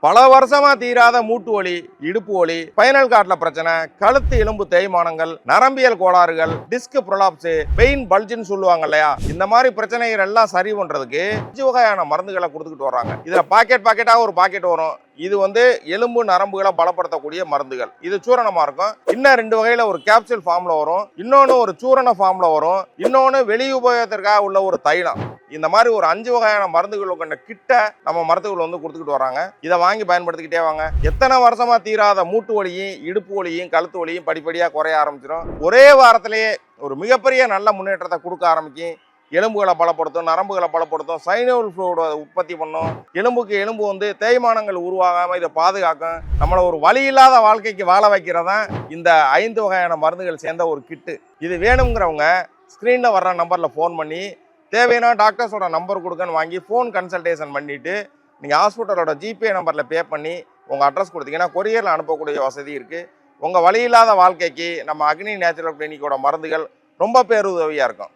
பல வருஷமா தீராத மூட்டு வலி, இடுப்பு வலி, ஸ்பைனல் கார்ட்ல பிரச்சனை, கழுத்து எலும்பு தேய்மானங்கள், நரம்பியல் கோளாறுகள், டிஸ்க் ப்ரொலாப்ஸ், வெயின் பல்ஜ்னு சொல்லுவாங்க இல்லையா, இந்த மாதிரி பிரச்சனைகள் எல்லாம் சரி பண்றதுக்கு 5 வகையான மருந்துகளை கொடுத்துக்கிட்டு வர்றாங்க. இதுல பாக்கெட்டா ஒரு பாக்கெட் வரும். இது எலும்பு நரம்புகளை பலப்படுத்தக்கூடிய மருந்துகள். இது சூரணமா இருக்கும். இன்னும் 2 வகையில ஒரு கேப்சூல் ஃபார்ம்ல வரும், இன்னொன்னு ஒரு சூரண ஃபார்ம்ல வரும், இன்னொன்னு வெளி உபயோகத்திற்காக உள்ள ஒரு தைலம். இந்த மாதிரி ஒரு 5 வகையான மருந்துகள் கொண்ட கிட்ட நம்ம மருத்துவர்கள் கொடுத்துக்கிட்டு வராங்க. இதை வாங்கி பயன்படுத்திக்கிட்டே வாங்க. எத்தனை வருஷமா தீராத மூட்டு வலியும், இடுப்பு வலியும், கழுத்து வலியும் படிப்படியா குறைய ஆரம்பிச்சிடும். ஒரே வாரத்திலேயே ஒரு மிகப்பெரிய நல்ல முன்னேற்றத்தை கொடுக்க ஆரம்பிக்கும். எலும்புகளை பலப்படுத்தும், நரம்புகளை பலப்படுத்தும், சைனோல் ஃப்ளூயிட உற்பத்தி பண்ணும். எலும்புக்கு எலும்பு தேய்மானங்கள் உருவாகாம இதை பாதுகாக்கும். நம்மளை ஒரு வலி இல்லாத வாழ்க்கைக்கு வாழ வைக்கிறதான் இந்த 5 வகையான மருந்துகள் சேர்ந்த ஒரு கிட்டு. இது வேணுங்கிறவங்க ஸ்க்ரீனில் வர்ற நம்பரில் ஃபோன் பண்ணி தேவையான டாக்டர்ஸோட நம்பர் கொடுக்கன்னு வாங்கி ஃபோன் கன்சல்டேஷன் பண்ணிவிட்டு நீங்கள் ஹாஸ்பிட்டலோட ஜிபே நம்பரில் பே பண்ணி உங்கள் அட்ரஸ் கொடுத்தீங்கன்னா கொரியரில் அனுப்பக்கூடிய வசதி இருக்குது. உங்கள் வலி இல்லாத வாழ்க்கைக்கு நம்ம அக்னி நேச்சுரல் கிளினிக்கோட மருந்துகள் ரொம்ப பேருதவியாக இருக்கும்.